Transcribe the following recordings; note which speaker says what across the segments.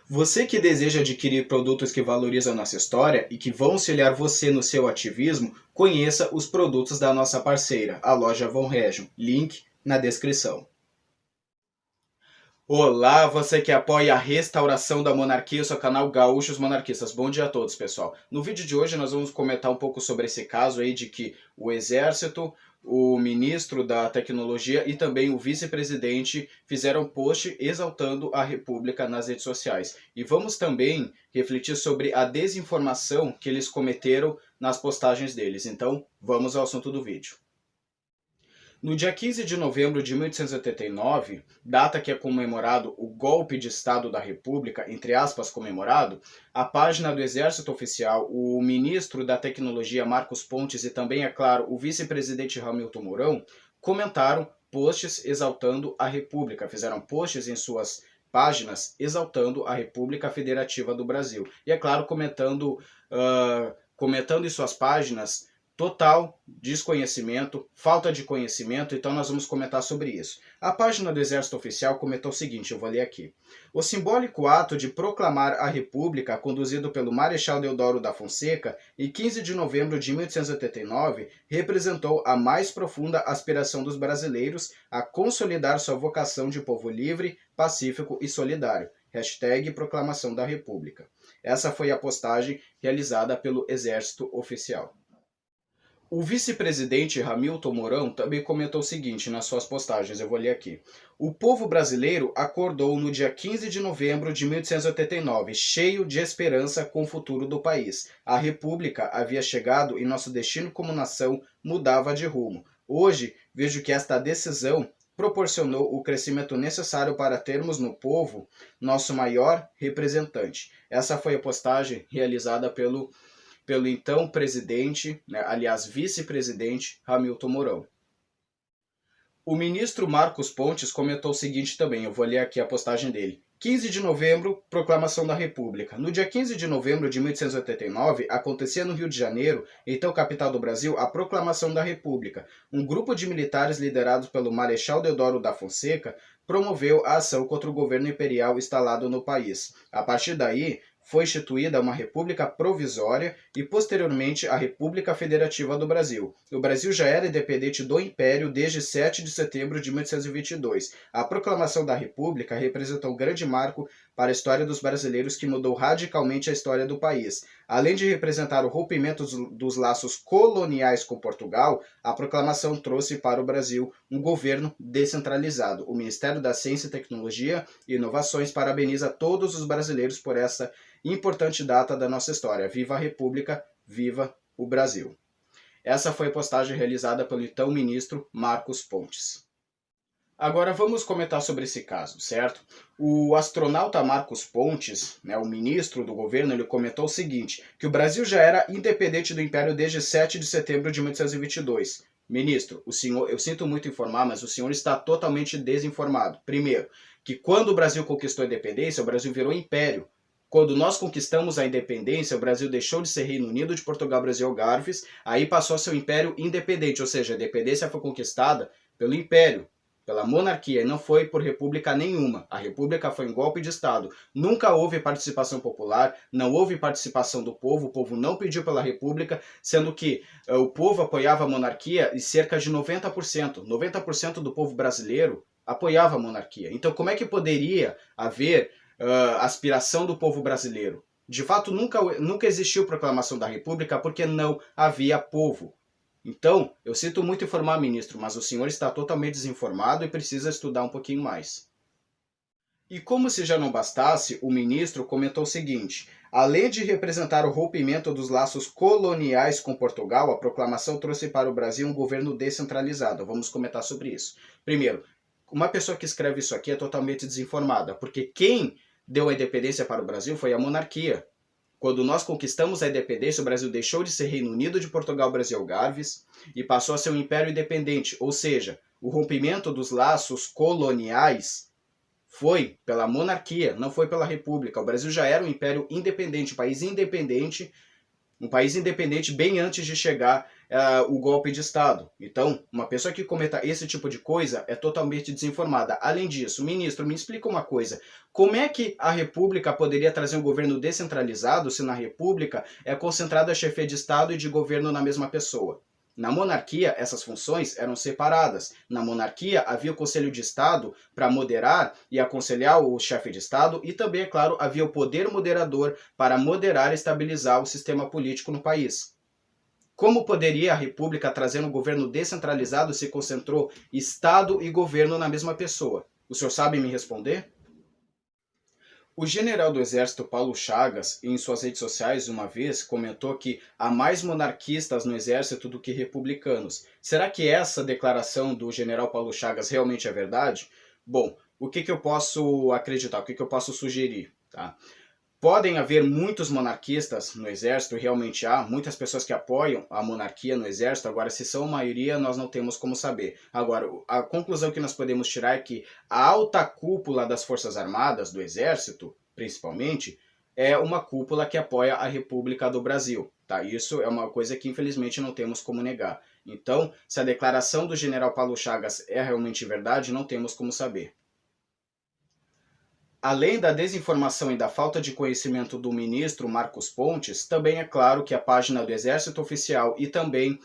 Speaker 1: Você que deseja adquirir produtos que valorizam nossa história e que vão auxiliar você no seu ativismo, conheça os produtos da nossa parceira, a loja Von Region. Link na descrição. Olá, você que apoia a restauração da monarquia, seu canal Gaúchos Monarquistas. Bom dia a todos, pessoal. No vídeo de hoje nós vamos comentar um pouco sobre esse caso aí de que o Exército, o ministro da Tecnologia e também o vice-presidente fizeram post exaltando a República nas redes sociais. E vamos também refletir sobre a desinformação que eles cometeram nas postagens deles. Então, vamos ao assunto do vídeo. No dia 15 de novembro de 1889, data que é comemorado o golpe de Estado da República, entre aspas, comemorado, a página do Exército Oficial, o ministro da Tecnologia Marcos Pontes e também, é claro, o vice-presidente Hamilton Mourão, comentaram posts exaltando a República, fizeram posts em suas páginas exaltando a República Federativa do Brasil. E, é claro, comentando em suas páginas total desconhecimento, falta de conhecimento, então nós vamos comentar sobre isso. A página do Exército Oficial comentou o seguinte, eu vou ler aqui. O simbólico ato de proclamar a República, conduzido pelo Marechal Deodoro da Fonseca, em 15 de novembro de 1889, representou a mais profunda aspiração dos brasileiros a consolidar sua vocação de povo livre, pacífico e solidário. Hashtag Proclamação da República. Essa foi a postagem realizada pelo Exército Oficial. O vice-presidente Hamilton Mourão também comentou o seguinte nas suas postagens, eu vou ler aqui. O povo brasileiro acordou no dia 15 de novembro de 1889, cheio de esperança com o futuro do país. A República havia chegado e nosso destino como nação mudava de rumo. Hoje, vejo que esta decisão proporcionou o crescimento necessário para termos no povo nosso maior representante. Essa foi a postagem realizada pelo então presidente, aliás, vice-presidente Hamilton Mourão. O ministro Marcos Pontes comentou o seguinte também, eu vou ler aqui a postagem dele. 15 de novembro, Proclamação da República. No dia 15 de novembro de 1889, acontecia no Rio de Janeiro, então capital do Brasil, a Proclamação da República. Um grupo de militares liderados pelo Marechal Deodoro da Fonseca promoveu a ação contra o governo imperial instalado no país. A partir daí, foi instituída uma república provisória e, posteriormente, a República Federativa do Brasil. O Brasil já era independente do Império desde 7 de setembro de 1822. A proclamação da República representou um grande marco para a história dos brasileiros que mudou radicalmente a história do país. Além de representar o rompimento dos laços coloniais com Portugal, a proclamação trouxe para o Brasil um governo descentralizado. O Ministério da Ciência e Tecnologia e Inovações parabeniza todos os brasileiros por essa importante data da nossa história. Viva a República, viva o Brasil. Essa foi a postagem realizada pelo então ministro Marcos Pontes. Agora vamos comentar sobre esse caso, certo? O astronauta Marcos Pontes, o ministro do governo, ele comentou o seguinte, que o Brasil já era independente do Império desde 7 de setembro de 1822. Ministro, o senhor, eu sinto muito informar, mas o senhor está totalmente desinformado. Primeiro, que quando o Brasil conquistou a independência, o Brasil virou império. Quando nós conquistamos a independência, o Brasil deixou de ser Reino Unido de Portugal, Brasil e Algarves, aí passou a ser um império independente, ou seja, a independência foi conquistada pelo império, pela monarquia, e não foi por república nenhuma. A república foi um golpe de Estado. Nunca houve participação popular, não houve participação do povo, o povo não pediu pela república, sendo que o povo apoiava a monarquia e cerca de 90% do povo brasileiro apoiava a monarquia. Então como é que poderia haver aspiração do povo brasileiro? De fato, nunca existiu proclamação da República porque não havia povo. Então, eu sinto muito informar, ministro, mas o senhor está totalmente desinformado e precisa estudar um pouquinho mais. E como se já não bastasse, o ministro comentou o seguinte, além de representar o rompimento dos laços coloniais com Portugal, a proclamação trouxe para o Brasil um governo descentralizado. Vamos comentar sobre isso. Primeiro, uma pessoa que escreve isso aqui é totalmente desinformada, porque quem deu a independência para o Brasil foi a monarquia. Quando nós conquistamos a independência, o Brasil deixou de ser Reino Unido de Portugal, Brasil e Algarves e passou a ser um império independente, ou seja, o rompimento dos laços coloniais foi pela monarquia, não foi pela república. O Brasil já era um império independente, um país independente bem antes de chegar o golpe de Estado. Então, uma pessoa que cometa esse tipo de coisa é totalmente desinformada. Além disso, ministro, me explica uma coisa. Como é que a República poderia trazer um governo descentralizado se na República é concentrada a chefia de Estado e de governo na mesma pessoa? Na monarquia, essas funções eram separadas. Na monarquia, havia o Conselho de Estado para moderar e aconselhar o chefe de Estado e também, é claro, havia o poder moderador para moderar e estabilizar o sistema político no país. Como poderia a República trazer um governo descentralizado se concentrou Estado e governo na mesma pessoa? O senhor sabe me responder? O general do Exército Paulo Chagas, em suas redes sociais, uma vez, comentou que há mais monarquistas no Exército do que republicanos. Será que essa declaração do general Paulo Chagas realmente é verdade? Bom, o que eu posso acreditar, o que eu posso sugerir? Tá? Podem haver muitos monarquistas no Exército, realmente há, muitas pessoas que apoiam a monarquia no Exército, agora se são maioria nós não temos como saber. Agora, a conclusão que nós podemos tirar é que a alta cúpula das Forças Armadas, do Exército, principalmente, é uma cúpula que apoia a República do Brasil. Tá? Isso é uma coisa que infelizmente não temos como negar. Então, se a declaração do general Paulo Chagas é realmente verdade, não temos como saber. Além da desinformação e da falta de conhecimento do ministro Marcos Pontes, também é claro que a página do Exército Oficial e também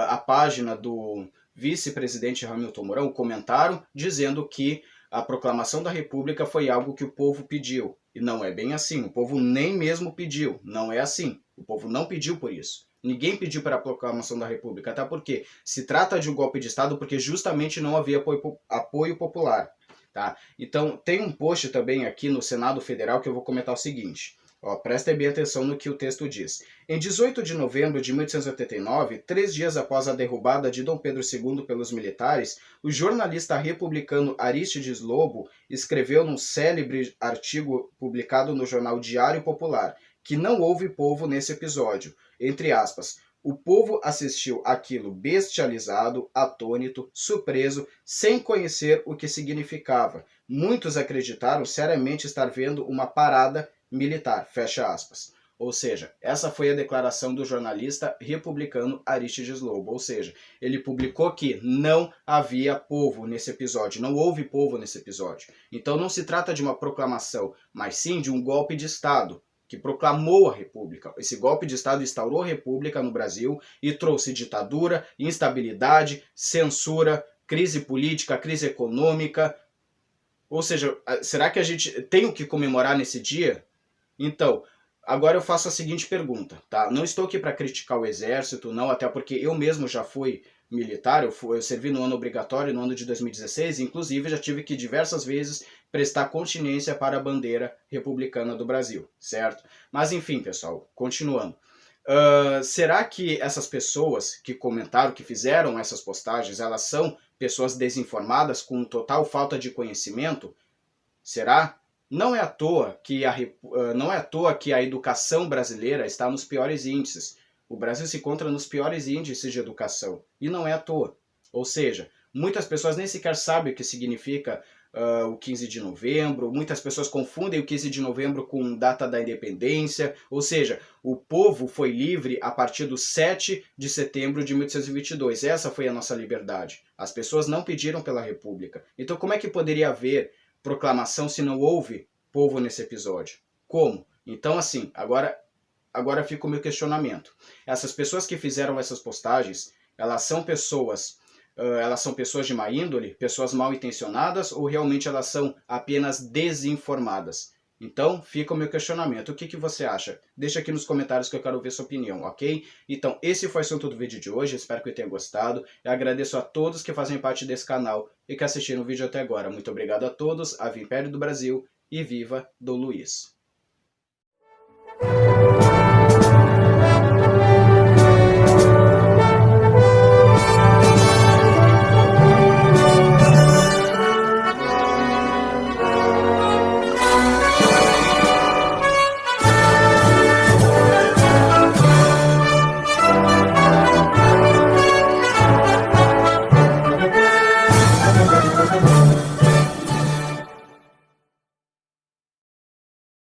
Speaker 1: a página do vice-presidente Hamilton Mourão comentaram dizendo que a proclamação da República foi algo que o povo pediu. E não é bem assim, o povo nem mesmo pediu, não é assim. O povo não pediu por isso. Ninguém pediu para a proclamação da República, até porque se trata de um golpe de Estado porque justamente não havia apoio popular. Tá? Então, tem um post também aqui no Senado Federal que eu vou comentar o seguinte. Ó, prestem bem atenção no que o texto diz. Em 18 de novembro de 1889, 3 dias após a derrubada de Dom Pedro II pelos militares, o jornalista republicano Arístides Lobo escreveu num célebre artigo publicado no jornal Diário Popular que não houve povo nesse episódio. Entre aspas, o povo assistiu aquilo bestializado, atônito, surpreso, sem conhecer o que significava. Muitos acreditaram seriamente estar vendo uma parada militar, fecha aspas. Ou seja, essa foi a declaração do jornalista republicano Arístides Lobo. Ou seja, ele publicou que não havia povo nesse episódio, não houve povo nesse episódio. Então não se trata de uma proclamação, mas sim de um golpe de Estado que proclamou a República. Esse golpe de Estado instaurou a República no Brasil e trouxe ditadura, instabilidade, censura, crise política, crise econômica. Ou seja, será que a gente tem o que comemorar nesse dia? Então, agora eu faço a seguinte pergunta, tá? Não estou aqui para criticar o Exército, não, até porque eu mesmo já fui militar, eu servi no ano obrigatório, no ano de 2016, inclusive já tive que diversas vezes prestar continência para a bandeira republicana do Brasil, certo? Mas enfim, pessoal, continuando. Será que essas pessoas que comentaram, que fizeram essas postagens, elas são pessoas desinformadas, com total falta de conhecimento? Será? Não é à toa que a educação brasileira está nos piores índices. O Brasil se encontra nos piores índices de educação. E não é à toa. Ou seja, muitas pessoas nem sequer sabem o que significa o 15 de novembro, muitas pessoas confundem o 15 de novembro com data da independência, ou seja, o povo foi livre a partir do 7 de setembro de 1822. Essa foi a nossa liberdade. As pessoas não pediram pela República. Então como é que poderia haver proclamação se não houve povo nesse episódio? Como? Então assim, agora fica o meu questionamento. Essas pessoas que fizeram essas postagens, elas são pessoas de má índole, pessoas mal intencionadas, ou realmente elas são apenas desinformadas? Então, fica o meu questionamento. O que você acha? Deixa aqui nos comentários que eu quero ver sua opinião, ok? Então, esse foi o assunto do vídeo de hoje. Espero que tenha gostado. Eu agradeço a todos que fazem parte desse canal e que assistiram o vídeo até agora. Muito obrigado a todos. Ave Império do Brasil e viva Dom Luiz!